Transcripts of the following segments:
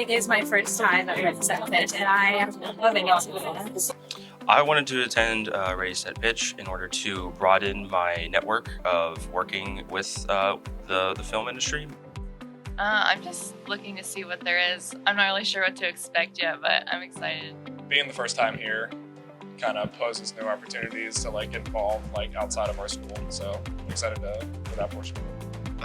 It is my first time at Ready Set Pitch, and I am loving it. I wanted to attend Ready Set Pitch in order to broaden my network of working with the film industry. I'm just looking to see what there is. I'm not really sure what to expect yet, but I'm excited. Being the first time here kind of poses new opportunities to involve outside of our school, so I'm excited for that portion.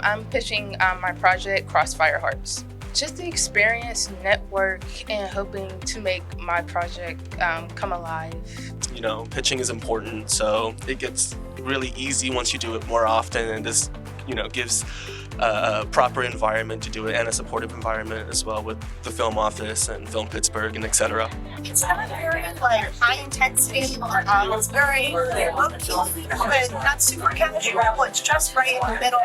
I'm pitching my project Crossfire Hearts. Just the experience, network, and hoping to make my project come alive. You know, pitching is important, so it gets really easy once you do it more often, and this, gives a proper environment to do it and a supportive environment as well with the film office and Film Pittsburgh and etc. It's not very high intensity. It's very low-key, but not super casual. It's just right in the middle.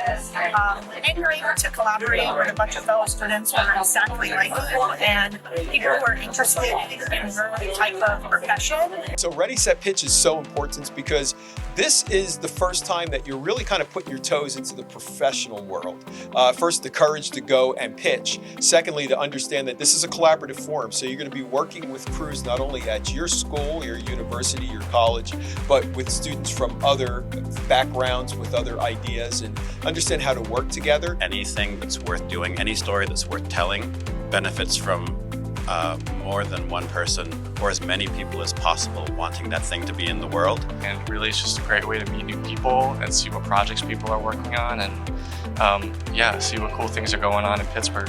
And you're able to collaborate with a bunch of fellow students who are exactly like you and people who are interested in your type of profession. So Ready Set Pitch is so important because this is the first time that you're really kind of putting your toes into the professional world. First, the courage to go and pitch. Secondly, to understand that this is a collaborative forum. So you're going to be working with crews not only at your school, your university, your college, but with students from other backgrounds, with other ideas, and understand how to work together. Anything that's worth doing, any story that's worth telling, benefits from more than one person or as many people as possible wanting that thing to be in the world. And really it's just a great way to meet new people and see what projects people are working on and see what cool things are going on in Pittsburgh.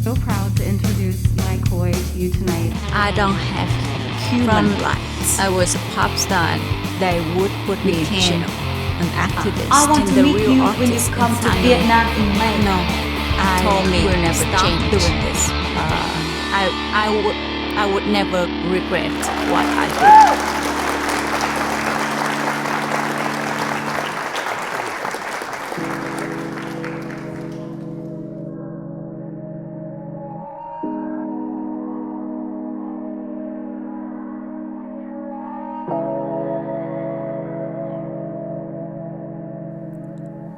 So proud to introduce my Koi to you tonight. I don't have human rights. I was a pop star. They would put me in jail. An activist. I want in to the meet real you when you come to Vietnam in May. No, I told me will never stop change doing this. I would never regret what I did.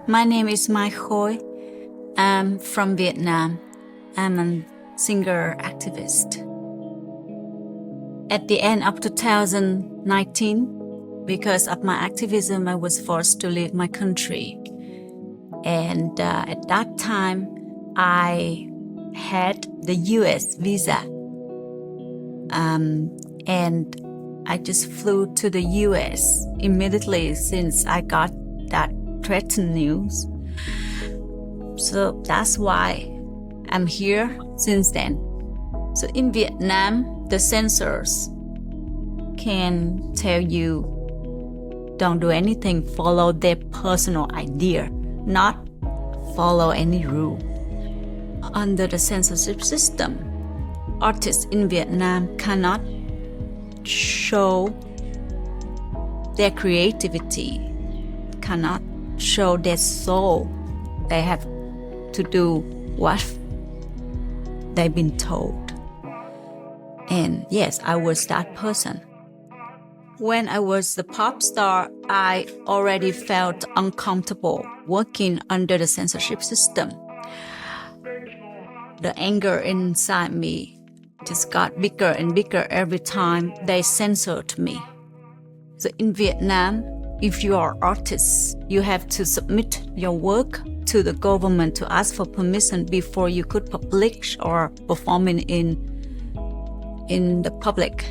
My name is Mai Khoi. I'm from Vietnam. I'm a singer activist. At the end of 2019, because of my activism, I was forced to leave my country. And at that time, I had the US visa. And I just flew to the US immediately since I got that threatened news. So that's why I'm here since then. So in Vietnam, the censors can tell you don't do anything, follow their personal idea, not follow any rule. Under the censorship system, artists in Vietnam cannot show their creativity, cannot show their soul. They have to do what they've been told. And yes, I was that person. When I was the pop star, I already felt uncomfortable working under the censorship system. The anger inside me just got bigger and bigger every time they censored me. So in Vietnam, if you are an artist, you have to submit your work to the government to ask for permission before you could publish or perform in the public.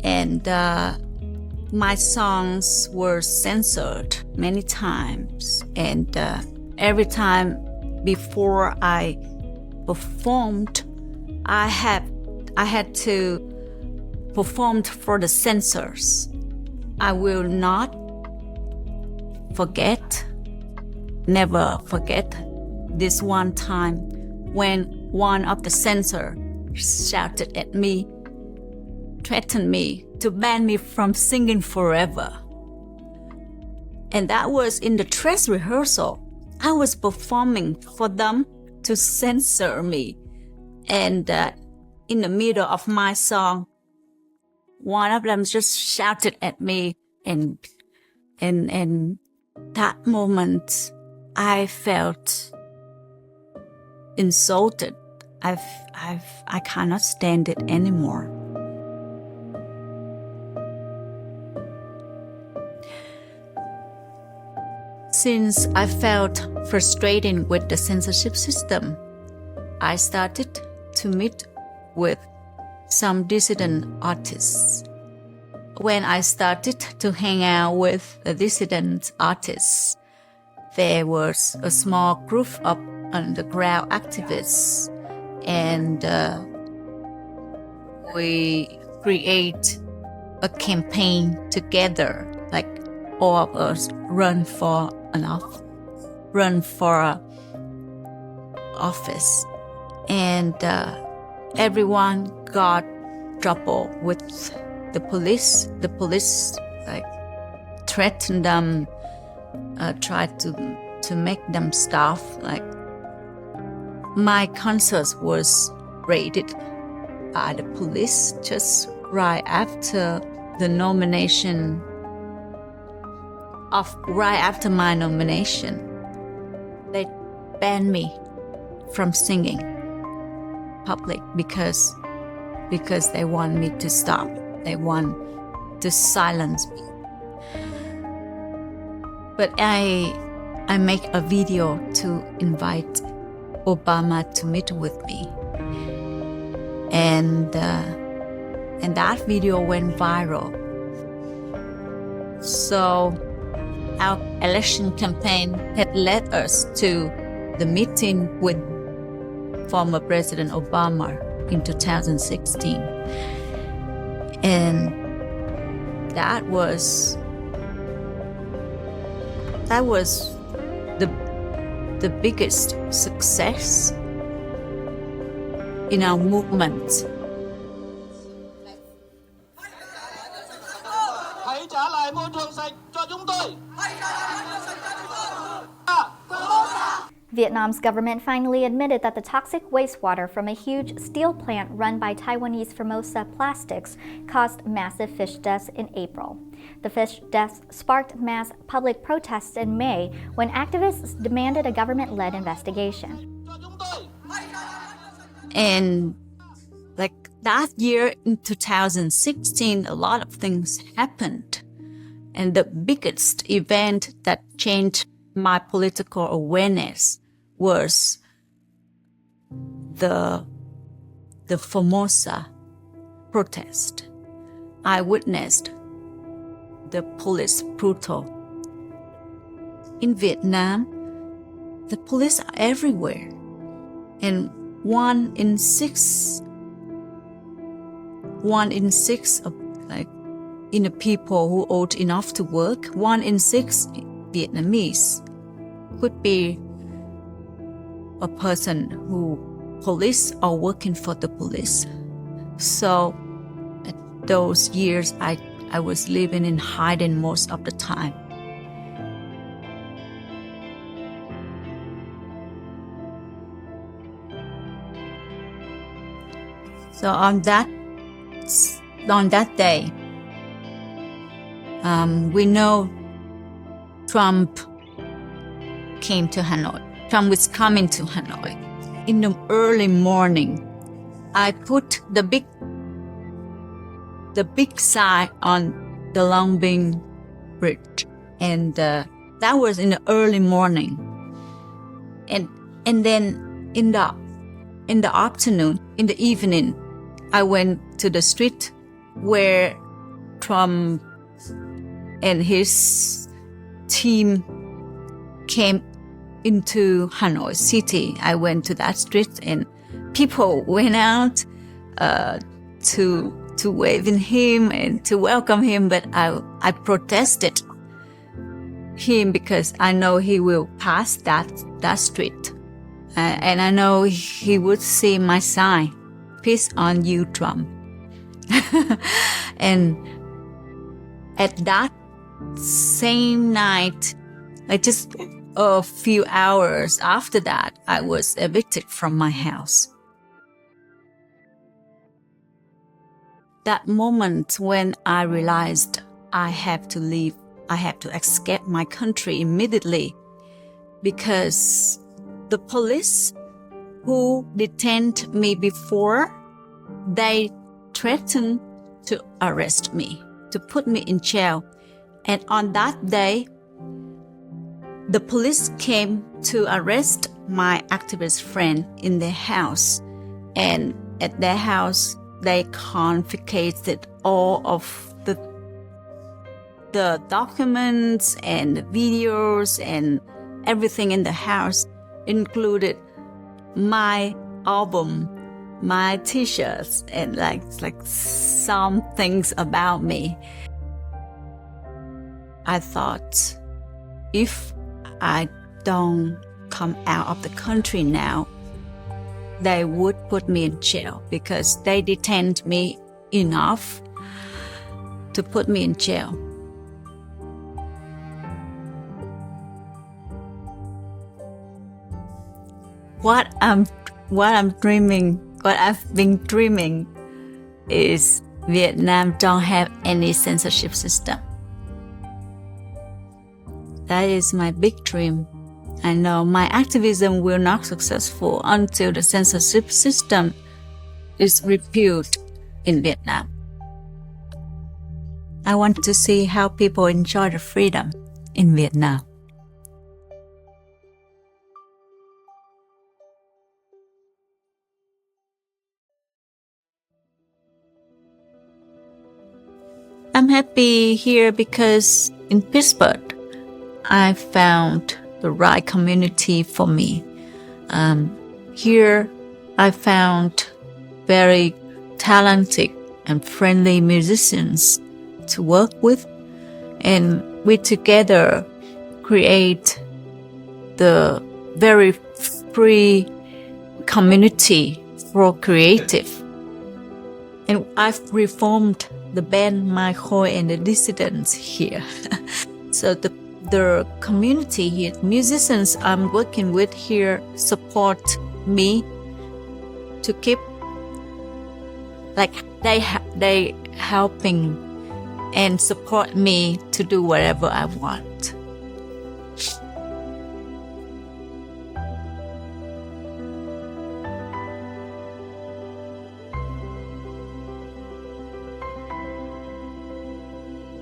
And my songs were censored many times. And every time before I performed, I had to perform for the censors. I will not forget, never forget this one time when one of the censors shouted at me, threatened me to ban me from singing forever. And that was in the dress rehearsal. I was performing for them to censor me. And in the middle of my song, one of them just shouted at me, and that moment I felt insulted. I cannot stand it anymore. Since I felt frustrated with the censorship system, I started to meet with some dissident artists. When I started to hang out with the dissident artists, there was a small group of underground activists, and we create a campaign together, like all of us run for office, and everyone got trouble with the police. The police like threatened them, tried to make them stop. Like my concert was raided by the police just right after the nomination. Right after my nomination, they banned me from singing public because they want me to stop. They want to silence me. But I make a video to invite Obama to meet with me, and that video went viral. So our election campaign had led us to the meeting with former President Obama in 2016. And that was the biggest success in our movement. Hãy trả lại môi trường sạch cho chúng tôi. Vietnam's government finally admitted that the toxic wastewater from a huge steel plant run by Taiwanese Formosa Plastics caused massive fish deaths in April. The fish deaths sparked mass public protests in May when activists demanded a government-led investigation. And like that year in 2016, a lot of things happened. And the biggest event that changed my political awareness was the Formosa protest. I witnessed the police brutal. In Vietnam, the police are everywhere, and one in six of in the people who old enough to work, 1 in 6 Vietnamese could be a person who police or working for the police. So at those years, I was living in hiding most of the time. So on that day, we know Trump came to Hanoi. Trump was coming to Hanoi. In the early morning, I put the big sign on the Long Binh Bridge, and that was in the early morning. And then in the afternoon, in the evening, I went to the street where Trump and his team came into Hanoi city. I went to that street, and people went out to wave in him and to welcome him. But I protested him because I know he will pass that street, and I know he would see my sign, "Peace on you, Trump." And at that same night, like just a few hours after that, I was evicted from my house. That moment when I realized I have to leave, I have to escape my country immediately, because the police who detained me before, they threatened to arrest me, to put me in jail. And on that day, the police came to arrest my activist friend in their house. And at their house, they confiscated all of the documents and the videos and everything in the house, included my album, my t-shirts, and like some things about me. I thought, if I don't come out of the country now, they would put me in jail, because they detained me enough to put me in jail. What I've been dreaming is Vietnam don't have any censorship system. That is my big dream. I know my activism will not be successful until the censorship system is repealed in Vietnam. I want to see how people enjoy the freedom in Vietnam. I'm happy here because in Pittsburgh, I found the right community for me. Here, I found very talented and friendly musicians to work with, and we together create the very free community for creative. And I've reformed the band My Khoi and the Dissidents here. So the community here, musicians I'm working with here, support me to keep, like they helping and support me to do whatever I want.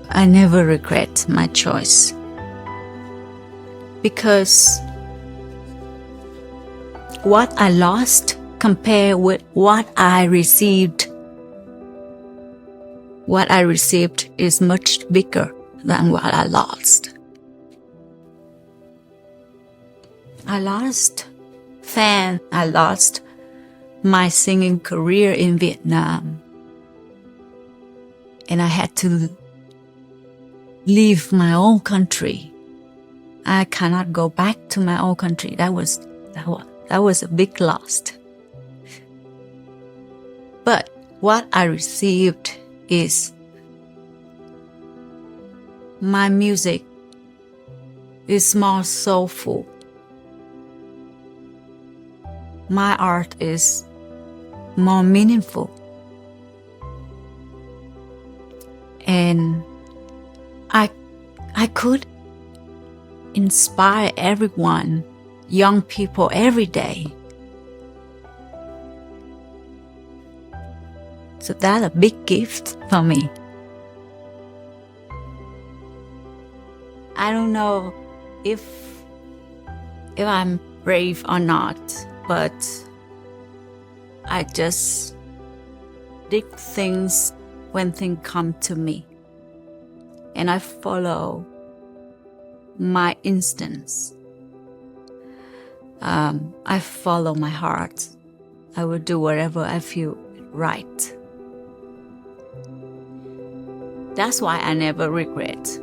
I never regret my choice, because what I lost compared with what I received is much bigger than what I lost. I lost fans. I lost my singing career in Vietnam, and I had to leave my own country. I cannot go back to my own country. That was a big loss. But what I received is my music is more soulful. My art is more meaningful. And I could inspire everyone, young people, every day. So that's a big gift for me. I don't know if I'm brave or not, but I just did things when things come to me. And I follow my instincts. I follow my heart. I will do whatever I feel right. That's why I never regret.